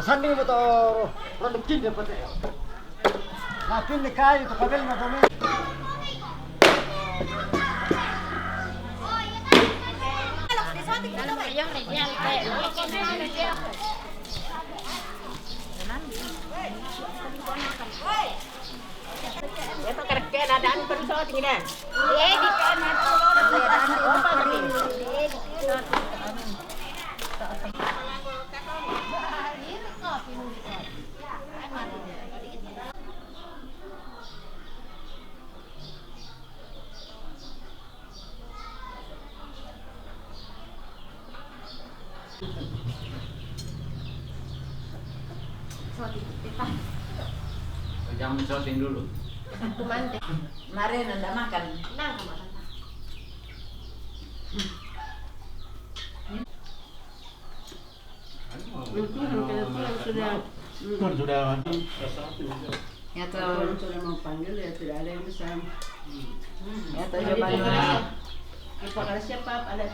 Masanding mo to production dapat ya. Natin ni kayo to kabel na dumi. Ito kerja dadaan perlu so tinggi di kanan. Jangan shooting dulu. Kumante. Kemarin anda makan. Nang makan. Sudah. Ya tuh sudah mau panggil ya tidak ada yang bisa. Ya tuh coba dulu. Kalau siapa ada.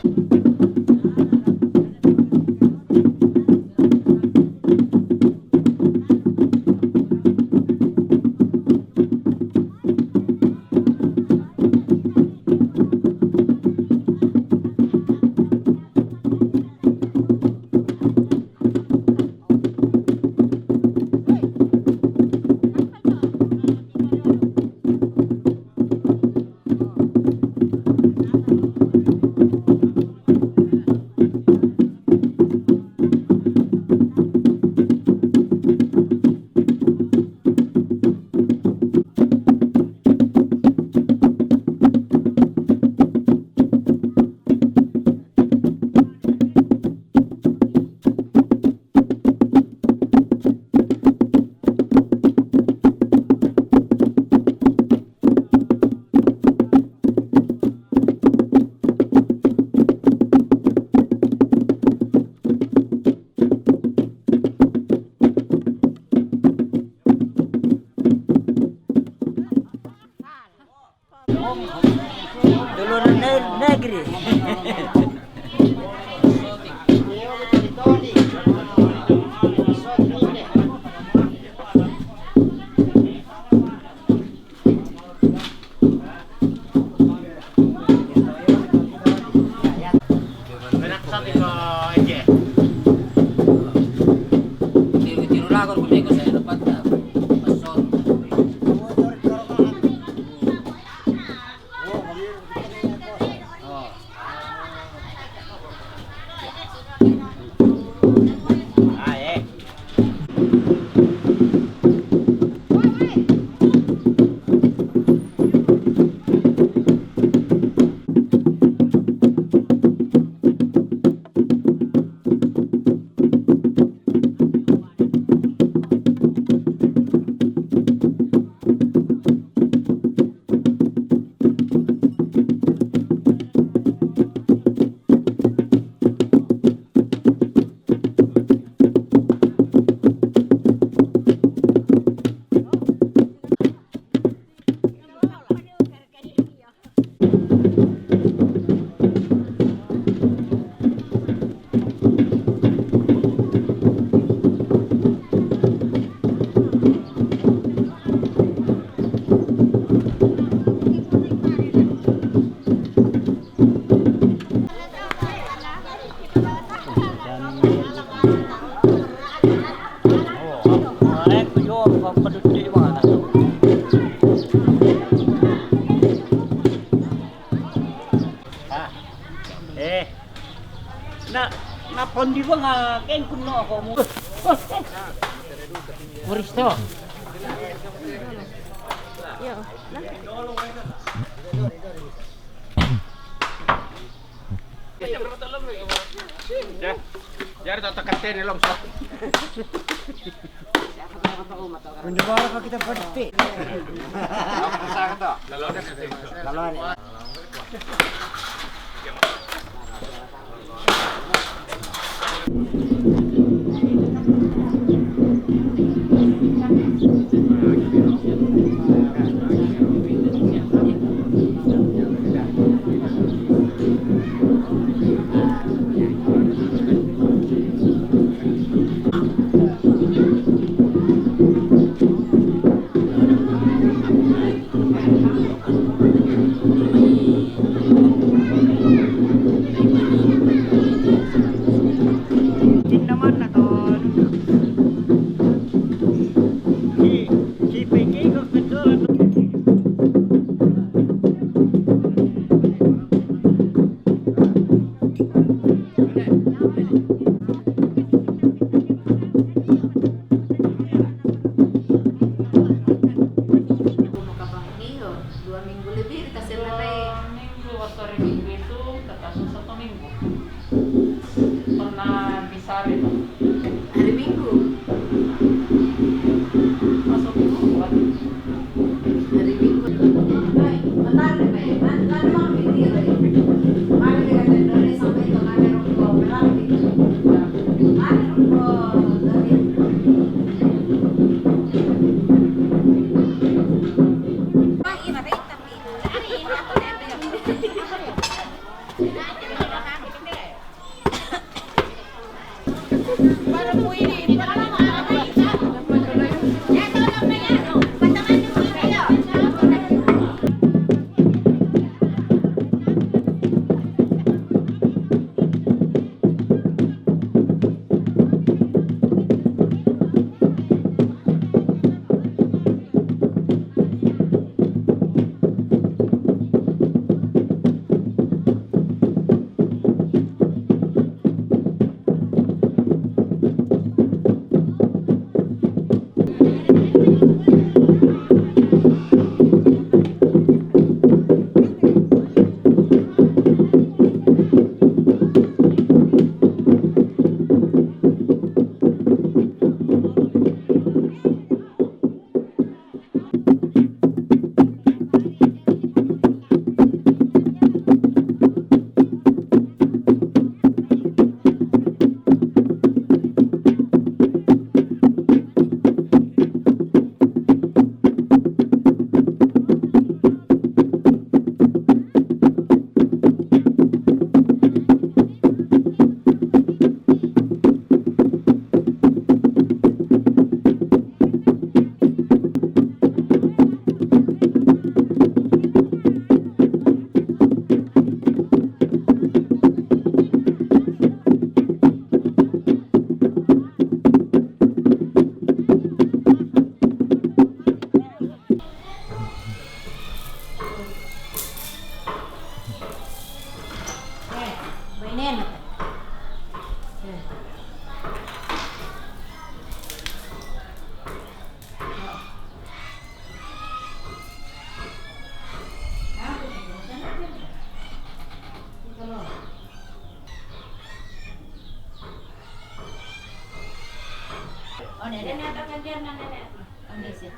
Negeri. Na pondi ba nga ken kuno ako mo. Muristo. Yo. Ya. Jar tak katen ni lom so. Kundi bara ka kita pasti. Sa ka to. Laluan. nenek. Panis ya.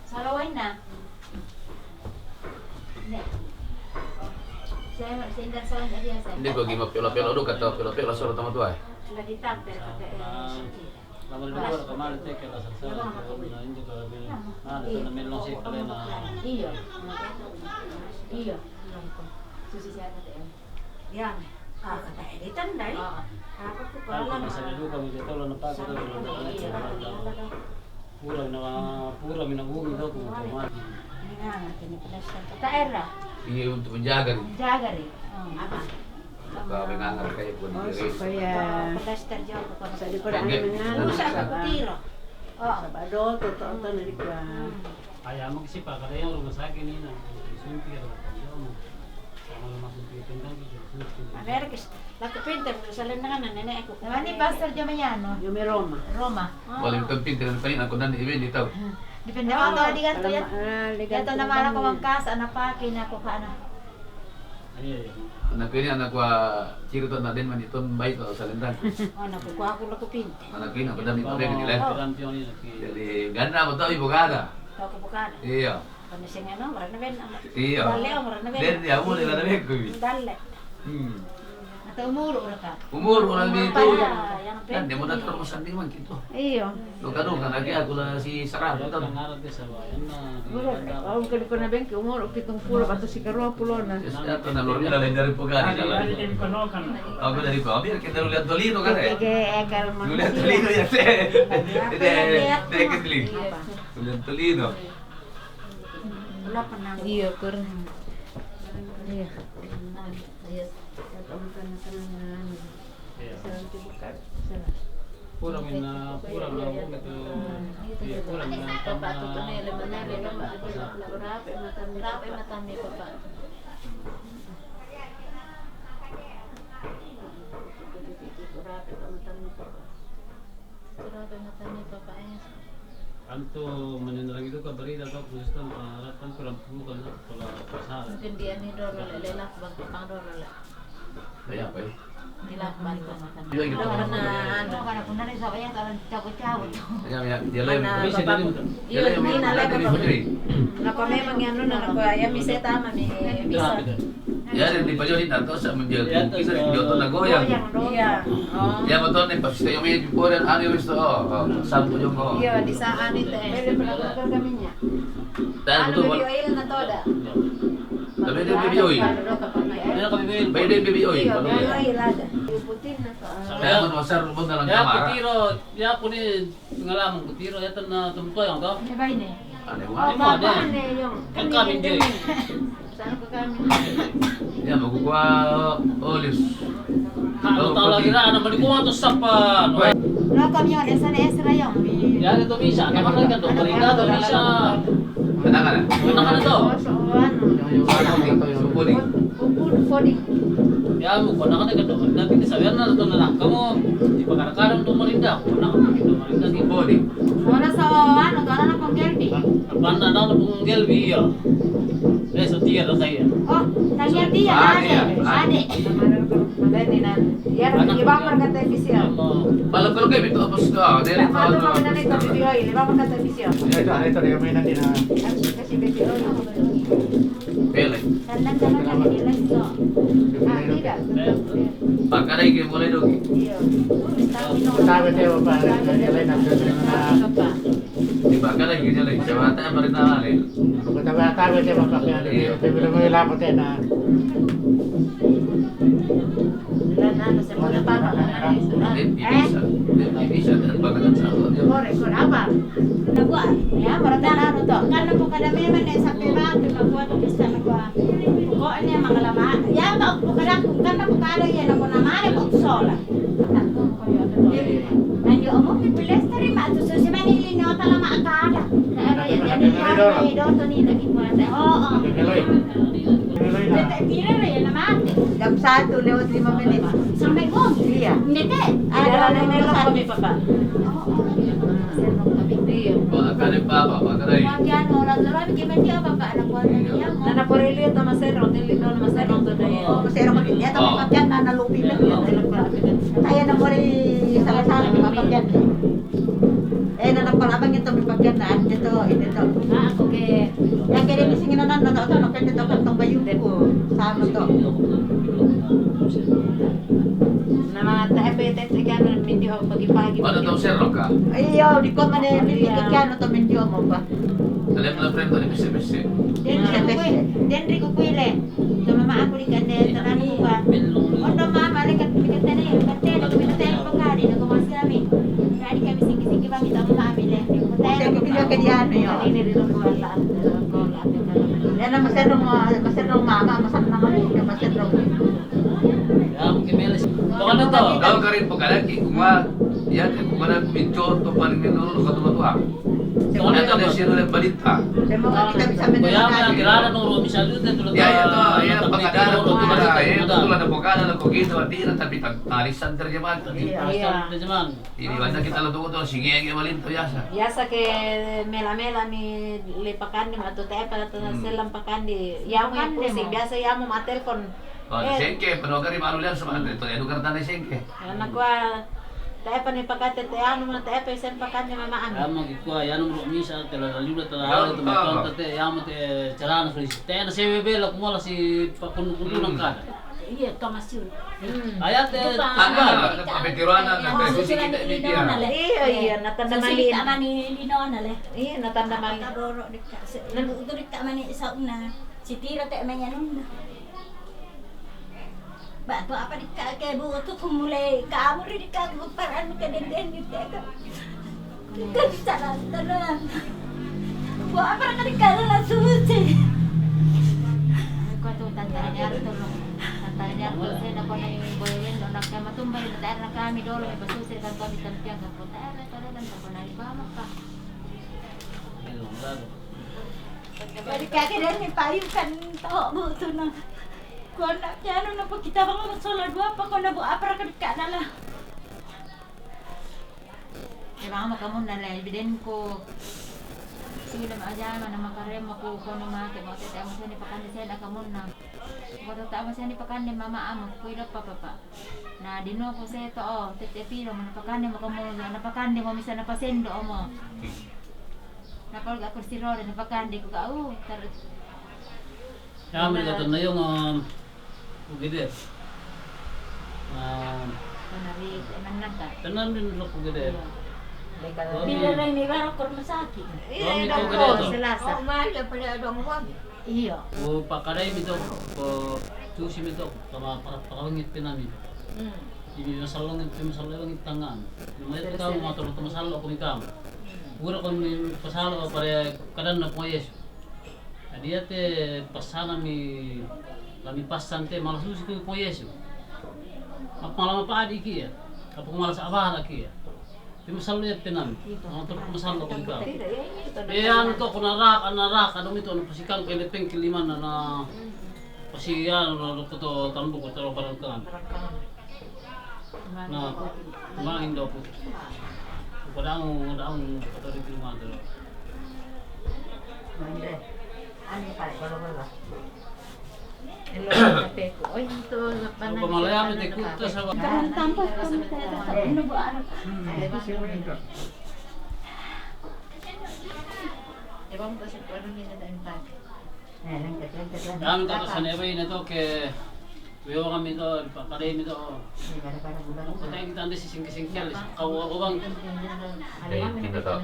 Salawain na. Nek. Saya sendal sawan aja saya. Hindi ko gima piola-piola do kato piola-piola solo tama tuay. Sudah ditampil pakai Lamal dulu kemarin teh kalau salah na hindi ko ada na melong si pala na Iya. Iya. Susi saya kata ya. Yang kata editan dari. Apa tuh kalau kalau misalnya dulu kami dito lo napag ko pura minabungi daw kung kumain. daerah Iya untuk menjaga nih. jaga deh. Apa? Kami ngangar kayak buat diri. Supaya Plaster jauh ke sa kota. di ko daan mangan. Usa ka kutiro. Oh, Sabado, totoo to na di ko. Kaya mo kasi pa kada yung rumah sakit ni na sunti ro mo. Sama mapipindan ko sunti. Amerikis. Laku pinter sa lanangan na nenek ako. Naman ni Pastor Jomayano, Yung may Roma. Roma. Walang kamping dengan kanin ako nan ibin dito. Depende mo to di ganto yan. Ligat Ganto naman ako ang kasa na paki na ko kana. Ay. Anak ini anak gua ciri to na din man ito baik to sa lendang. Oh, nakukuha ko laku pinter. Anak ini ako dami to rin nila. Kampiyon ni Jadi ganda mo to ibugada. Tao ko bukan. Iya. Panising ano, marana ben. Iya. Dali ako marana ben. Den dia mo nila na ko. Dali. Atau umuro ra ka. Umur orang dito. Yang Kan dia mo na terus sandi man kito. Iyo. Lo kadung kan lagi aku lah si Sarah Ito to. nangarap din sa bayan na. Ako ka di ko na bengke umur 70 bato si Karua pulo na. Ato na lori na dari pugani dalam. Aku dari ko biar kita lihat Dolino kan ya. Ege egal man. Lu lihat Dolino ya teh. Deh ketli. Lu lihat Dolino. Wala pa na. Iyo kur. Iya. Yes. Ang kana sa tibukat. Kurang na mo ito. Kurang na Papa tu tu ni lemana le lomba rapi matan ni papa. Rapi matan ni papa ya. Anto menenderang itu kabarida daw kung gusto harapan kurang bukan na pala pasal. Mungkin dia ni doro le lak bang pang doro le. Kaya apa ya? Dilak bang matan. Iya gitu. Ano kana kun nari sa bayan talan cago-cago. Ya dia lain. Bisa dili mo. Iyo ni na le Dari papa. Fajri. Nako memang yan na nako ya mi seta ma mi bisa. Ya dari Fajri nato sa menjaga. Kita di Joto Nagoyang. Iya. Oh. Ya betul nih pas kita yung po rin ano yung gusto. Sampo yung ko. Iya di saan ito eh. Pwede pala ko kaminya. Dahil Ano betul. video oil na toda. Tapi dia BBOI. Ano kami bin? Bayi dia BBOI. Iya, video oil ada. Putin na to. Kaya man wasar mo na lang Ya kamara. kutiro, ya po ni pengalaman kutiro ya na tumtoy ang to. Di ba ini? Ano mo? Ano mo din? yung Ang kami din. Saan ko kami? Ya magkukuha olis. Ano tahu lagi na, ano malikuha to sa pa. No kamyon esa na esra yung. Ya ito misa, naman ka do, balita to misa. Ano ka na? Ano ka na to? So ano? Supuni. Pudi. Ya mo ko na ka do. Nabi sabihan na to na lang kamo. Di pa karakaram to marinda. Ko na ka to marinda di Supuni. Wala sa ano kana na pang gelbi. Banda daw na pung gelbi ya. Eso tierra kaya. Oh, tanya dia ade. Magani na. Yan ang iba pa ka televisión. Balap kalau kayak itu apa sih? Dari Ano tahun. kami na nito video oil, iba pa ka televisión. Ito na yung may nandina. Kasi video oil ako ba yun? Pele. Sandan sana kami nila so. Tidak. Pakara iki mulai dong. Iya. Sabi tayo pa, nilay na Papa. Di pakara iki jalan. Coba tak pernah alin. tabi tayo mapakyan. Pero may ilapot tayo na. Ano sa mga papa na Bisa. Bisa dan bakalan satu. Kore, apa? Nagwa. Ya, marata na ano to. Kana po kada may man sa pera, nagwa to sa nagwa. Ko ano yung mga lama. Ya, ba po kada kung kana po kada yan ako naman ko sola. Nanyo mo pipiles tari ma to sa Manila no tala maakala. Na ano yan yan do to ni lagi mo na. Oo. Niloy. Niloy na. Tira na yan naman. Jam 1 lewat 5 menit. Sampai mo. Iya. Hindi te. Ada na meron kami papa. Oo. Iya. Bakalan Ano pa, pagkaray. Pagyan mo, lalo-lalo, kimen di apa ba? Anak ko na niya mo. Na naporili ito masero, dili no masero to dahil. Oo, masero ko din. Ito may pagyan na nalupin lang yan. Kaya na mo rin sa may pagyan. Eh, nanapalabang ito may pagyan na. Ito. Ako ke. Yan kaya rin singin na nandito. Ito, napwede ito kantong bayong ko. Sama to. Na mga taepetet ikan medyo pagi-pagi. Ano daw sir, ka? Ayaw, di ko man eh. Kaya to medyo mo ba? Dalam na friend ni Bisi. Denri ko kuile. Tumama ako di kande tanan ko ba. Ondo mama le kat bigat na yun. Kante na kuminatay ko kadi na kumas kami. Kadi kami singgi-singgi bang kita mama le. Kasi ko pinyo kaya ano yun. Ini rin ko lahat. Yan ang maserong mama. Masak naman yun. Maserong. Ano to? Daw ka rin pagkalaki. Yan, kung medyo to pa rin nilolo katuwa-tuwa. Ito na sino ng balita. Sa mga kita bisa menenangkan. Yan, ito pagkadala ko tulad tulad ng pagkadala na kogito at di na tabi tarisan terjemahan. Iniwan na kita luto ko sige ang malinto yasa. Yasa ke mela-mela mi lipakan ni ato tayo para na selang pakan di. Yamu yang pusing biasa yamu matelpon. Sengke, panogari malu lihat sama itu edukar tanah sengke. Anak gua tayo pa ni pakate tayo mo tayo pa sen pakan ni mama ami. Amo kikwa yan mo misa tela liuda tela to makonta te amo te charana so te na CBB la kumola si pakununang ka. Iya, kamasyon. Ayat te Ana, kapetiruan na presusi kita ini dia. Iya natanda Susulit malin. naman ni Nona le. Iya natanda malin. Nakaroro dik ka. Naluturit ka man ni sa una. Si Tira te man yan una. Ba to apa dik ka kay buto kumulay. Kaamo rin dik ka paraan ka den dik ka. Ka tanan. Wa apa ka dik ka la susi. Ko to tantan yar to lo. Tantan yar to se na ko na yung boyen lo nak matumbay na tayo na kami dolo may basusi kan kami tampiang ka po. Tayo dan ko na ibama ka. Balik kaki dan ni payung kan tahu butu na. Kau nak jano na pag kita bang masola dua pa kau na bu apa ka dik na la. Eh mama kamu na la biden ko. Sige na maaja man na makarem ako ko na mate mo tete mo ni pakan ni na kamu na. Ko ta mo ni pakan ni mama amo kuida papa. Na dino ko sa to tete piro mo na pakan ni mo kamu na pakan ni mo misa na pasendo mo. Napalga ako si Rory, napakandi ko ka, tarot. Ya, mereka tuh na yung ugide. Manari, manan ka. Tanan din lo ugide. Bila rin may baro ko masaki. Iya, ko Selasa. Mahal pala dong wag. Iya. O pakaray mito o tusi mito kama pakawangit pinami. Ini masalong tangan. Lumay ito mo matulog masalo ko mikam. Ura kon pasalo pare kadan na po yes. Adia te pasana mi lami pasante malas susi ko po yes. Apa malam pa adi ki ya. Apa malas abah ki ya. Ti masalo ya tenam. Ang tulog masalo ko ka. Eh ano to kunarak ano mito ano pasikan ko lepeng kiliman na pasiyan no to tambo ko taro parang kan. Na main daw po. Padang patay di rumah tu. Mande. Ano pa? Wala. Hello, ate ko. Oy, ito Ang pamalaya mo te kutta sa Kan tampo kami tayo sa ano bu ano. Ebang to sa parang nila na impact. Lengket. Kami to sa nebay na to ke Wewa kami to, pakaray mi to. Patay kita andi sisingkisingkyal. Kawawang. Hindi to.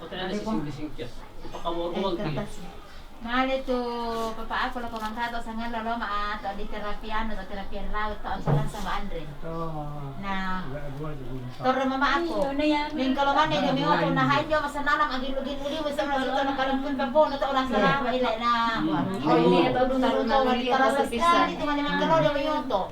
Patay andi sisingkisingkyal. Pakawawang ki. Mahal itu papa ako lang komentato sa nga lolo maato di terapiano to terapian laut to ang salan sa Andre. Na toro mama ako. Ning kalau man ni kami ako na hayo masananam ang gilugin-uli mo sa mga to nakalampun pa po na to ulang sala ila na. Ini ito dulu to wali para sa pisa. Ito man man karo di mo to.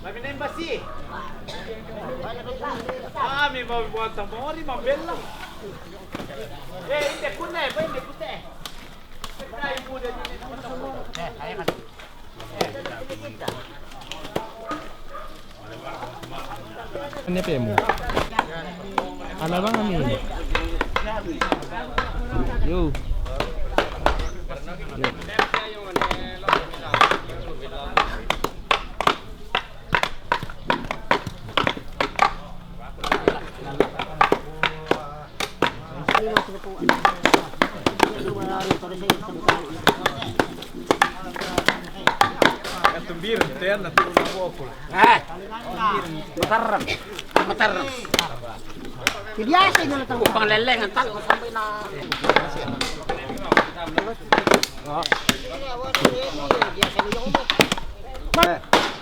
May minembasi. May mabubuhat sa mga rin, mabel lang. Hindi, kunay, hindi, kunay. Kunay, kunay. Ini PM mo. Ano bang amin? Yo. Tumbir, ito yan, natulog po ako. Matarang. Biasa na lang. Upang leleng, ang talo, masambay na.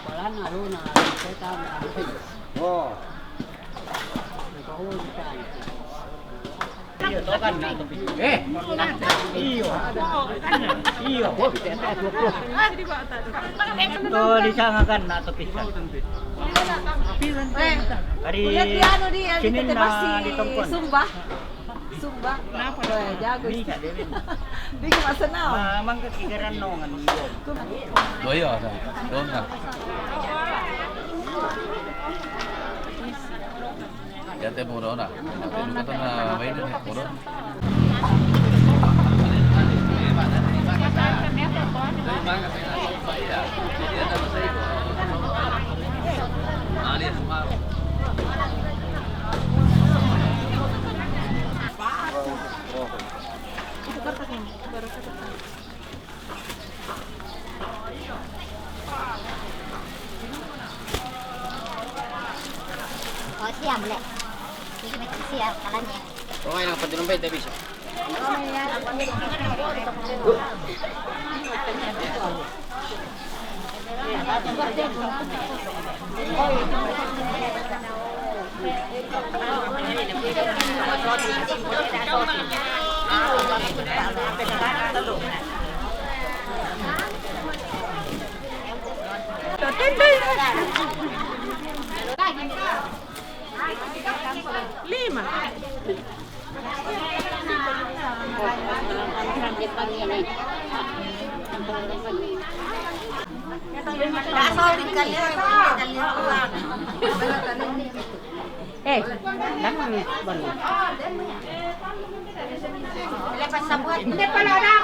Wala na, Luna. Oh. Di sana kan na to pisan. Ari Ano di, kinin kita na si ditongkon. Sumba. Sumba. Jago. Di ko masanaw. Mangga kigaran no ngan yun. Doyo, doon ka. Yate mo doon na. Natin ko na may din mo doon. Oh, siap, Lek. Ini siap kalanya. Okay lang patuloy tayo bisa. Lepas sabuat. Hindi pala na.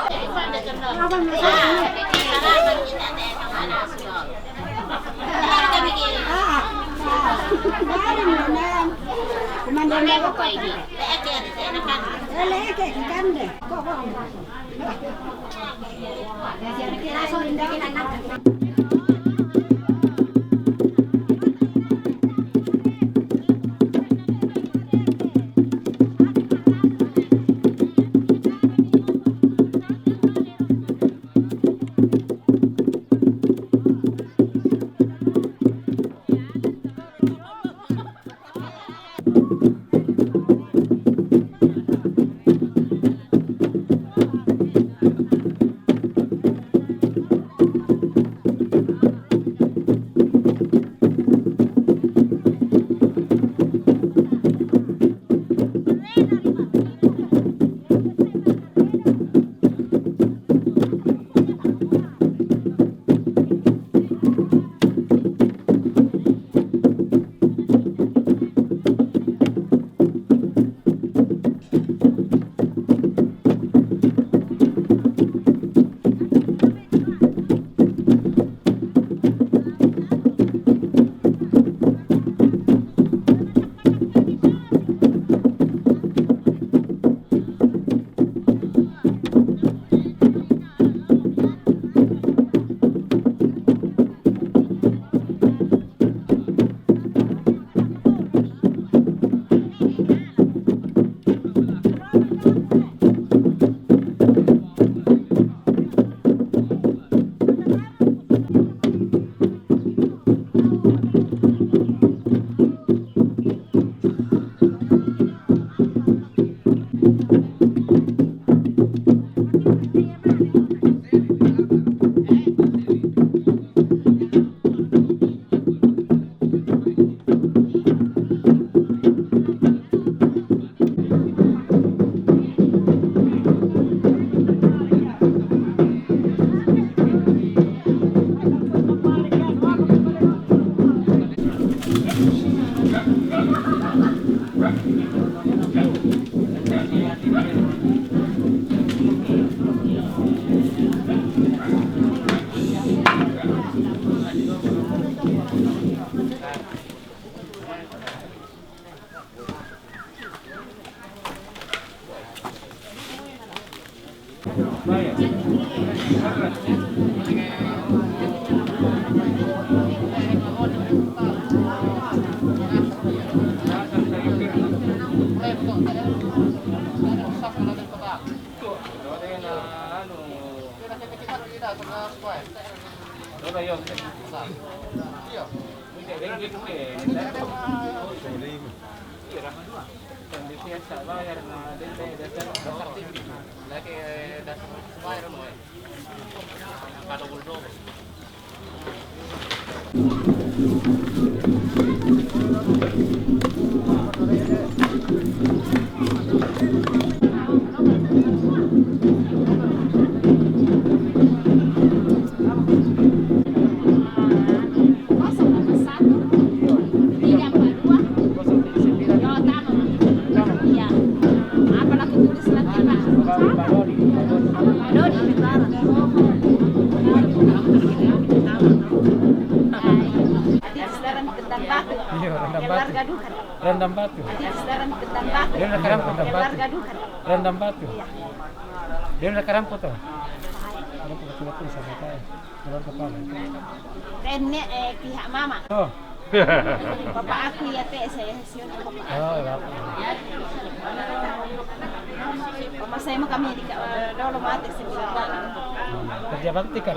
Rendam batu. Dia nak keramput batu. Rendam batu. Dia nak keramput tu. Ada betul-betul sama saya. Keluar kepala. Rene pihak mama. Oh. Bapak aku ya teh saya siun bapak. Oh, ya. Bapak saya mau kami di dulu mati sebulan. Kerja bakti kan.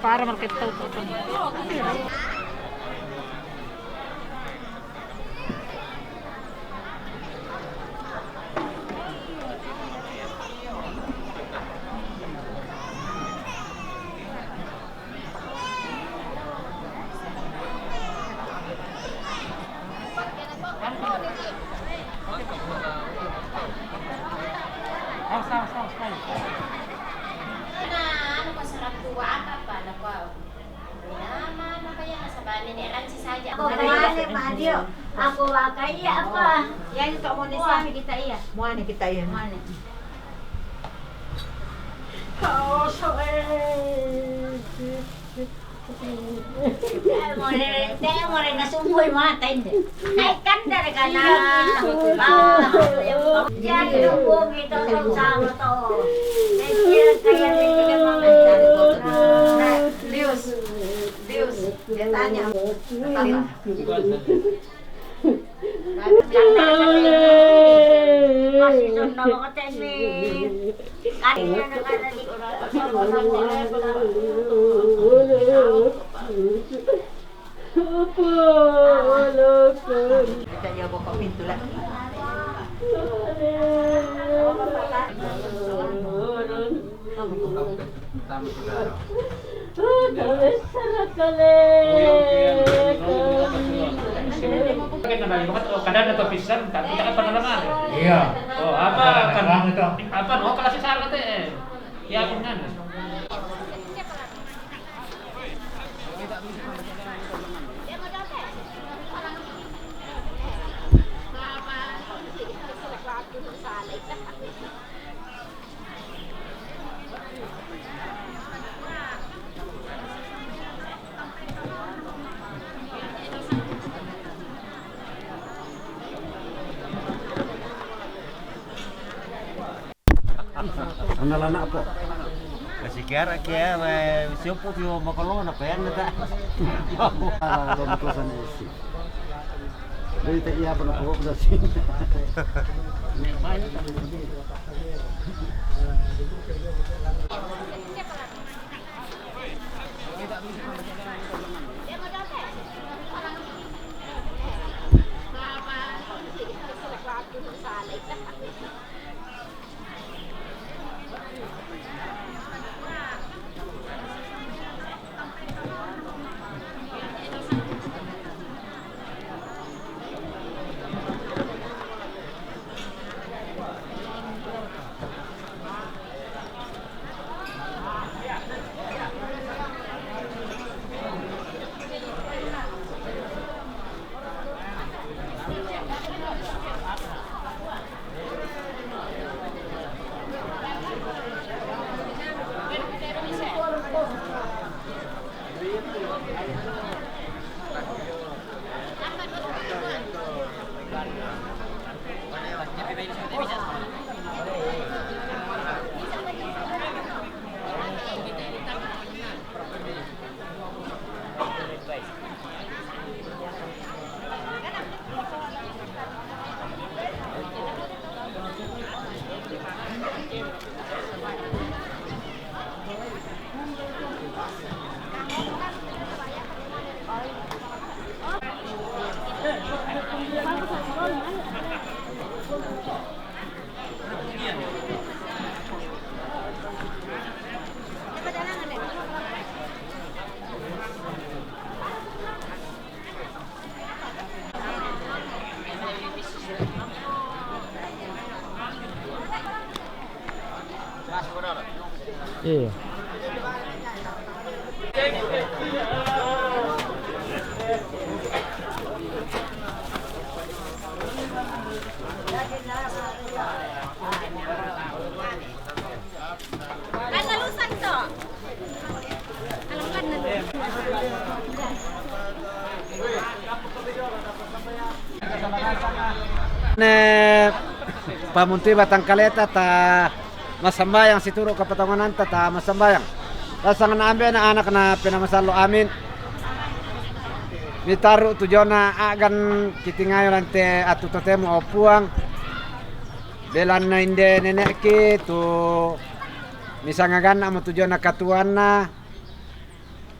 Para market tahu. Ano pa sarap tuwa ka pa na pa. Naman na kaya nasabanin ni Elan si Saja. Ako kaya Mario. Ako kaya apa? Yan ito mo ni Sami kita iya. Muane kita yan. Mana? Mo rin nasumboy mata hindi. Ay kanda ka na. Yan yung buong ito sa to. Kaya hindi ka Dios. Dia tanya. Masih sudah mga teknik. Kanina na kada di Kita dia buka pintu lah. Kadang atau pisan, tak kita kan penerangan. Iya. Oh, apa kan? Terang itu. Apa? Oh, kalau si salah teh. Ya, benar. Analana po. Kasi kaya siupo yung makulong na pa yan na ta. Lumitusan isi. Dito iya pa na po sa sin. Iya. Kan nalusan to. Alam kan Pamunti batang kaleta ta masambayang situro kapatanganan ta masambayang. Lasangan ambil anak na pinamasalo amin. Mitaru tujuan na agan kitingayo nante atu totemo opuang. Belan na inde nenek ki tu misangagan amo tujuan na katuan na.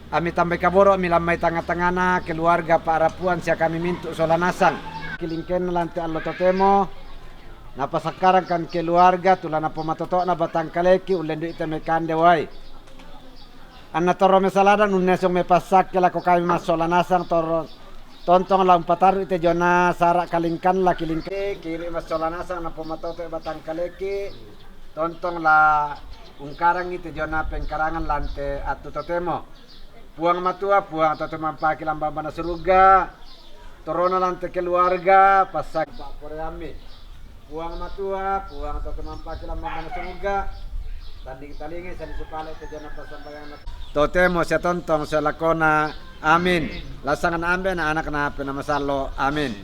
Ami tambay kaboro, ami lamay tanga-tangana keluarga paarapuan siya kami mintu solanasan. Kilingken lante allo totemo. Napasakaran kan keluarga tulan na pumatoto na batang kaleki ulendo ite me kandeway. Anna toro me saladan unnesong me pasak kala ko kami masolanasan toro tontong lang pataru ite jona sara kalingkan la kilingke kiri masolanasan na pumatoto batang kaleki tontong la ungkarang ite jona pengkarangan lante atu totemo. Puang matua puang totemo mampaki lambang na suruga. Torona lante keluarga pasak poreami. Puang matua, puang atau kemampaki lambang mana semoga tanding talingi sa supala ito dyan ang pasambayan na totemo siya tontong siya lakona amin lasangan ambe na anak na pinamasalo amin.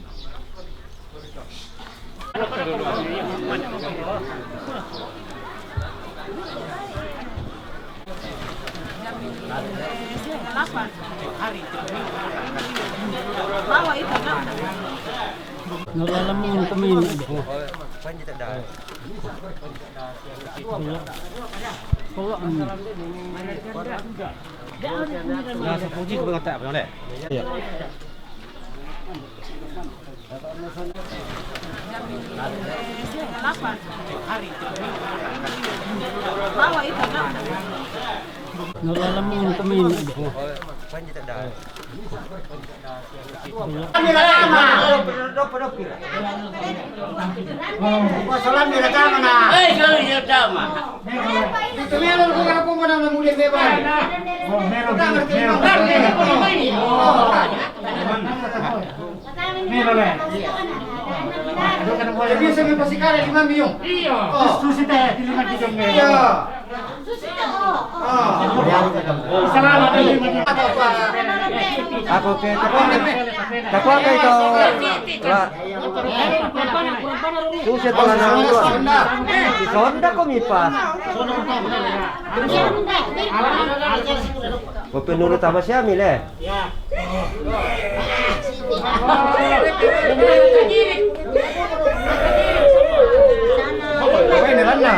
Bawa itu na. Nalalaman kami ini. Panjit ada. Kalau Nah, sepuji ke tak boleh. Iya. Bawa itu na. Nalalaman kami ini. Panjit ada. Salam ni ratama na. Kalau dia tama. Ito meron ko na po mo na muli beba. Meron. Jadi sa may pasikara 5 milyon. Iyo. Susite 5 milyon. Iyo. Susite. Salamat. Ako kay takwa kay to. Susi pala na ako. Si Sonda ko mipa. Penurut apa sih Amil eh? Apa ini mana?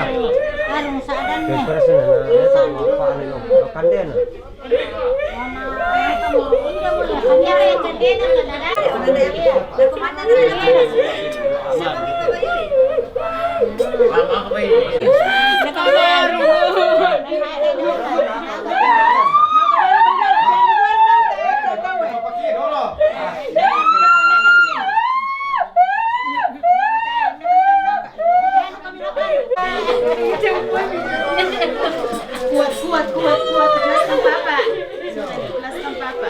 Kuat. Jelaskan Papa. Jelaskan Papa.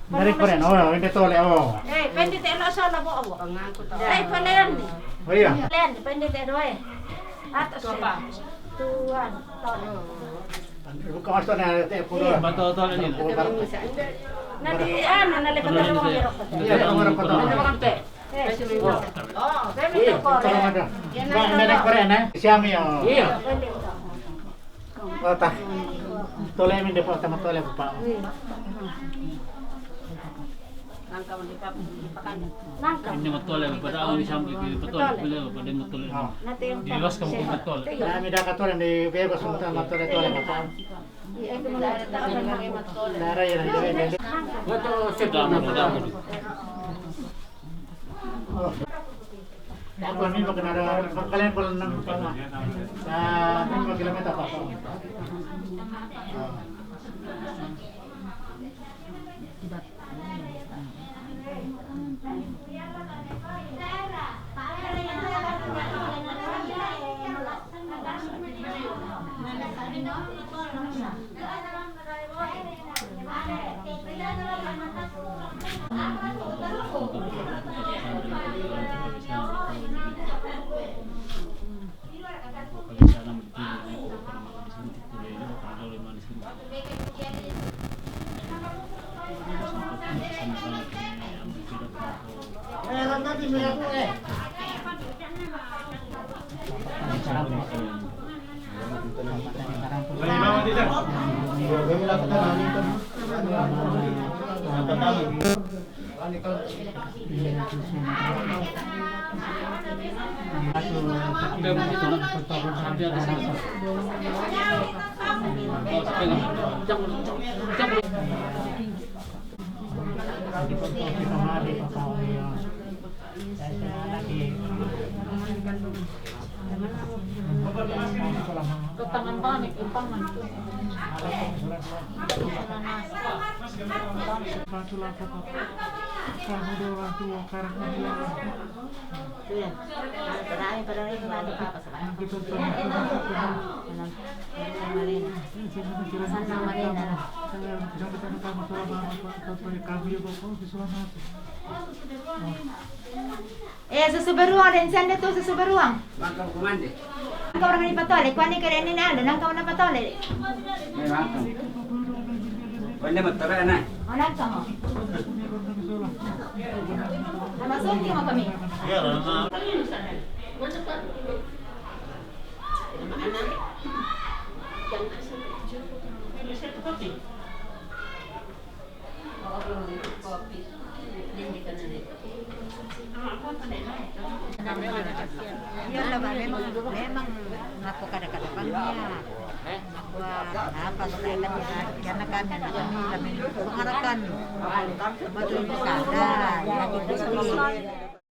Dari Korea, oh, ini tole, oh. Pwede tayo na sa labo awo. Ay, palayan ni. Oh iya. Palayan, pwede tayo doy. Ato siya. Tuan, tole. Bukan masuk na puro. Bato tole ni. Nadi ano, nalipat na mo ngiro ko. Iya, orang kota. Ano kan te? Oh, pwede tayo ko. Dari Korea na. Siami yo. Iya. Pwede. Kota. Tole min depo tama tole pa. Hindi matole, pada awal sampai ke petole, beliau pada matole. Diwas kamu ke petole. Kami dah katole di bebas untuk matole tole apa. Lara ya nanti. Betul, sudah. Ako ni magkano kalian ko lang ng pama. Sa 5 kilometer pa. Tangan panik, tangan. Susu beruang dan sanda tu susu beruang. Mangkang kumande. Kau orang ni patole, kau ni keren ni ada, nang kau na patole. Memang. Wala matara na. Anak kau. Anak sunti mo kami. Ya, lama. Memang ngaku kadang-kadangnya apa karena kami lebih mengharapkan betul-betul ada yang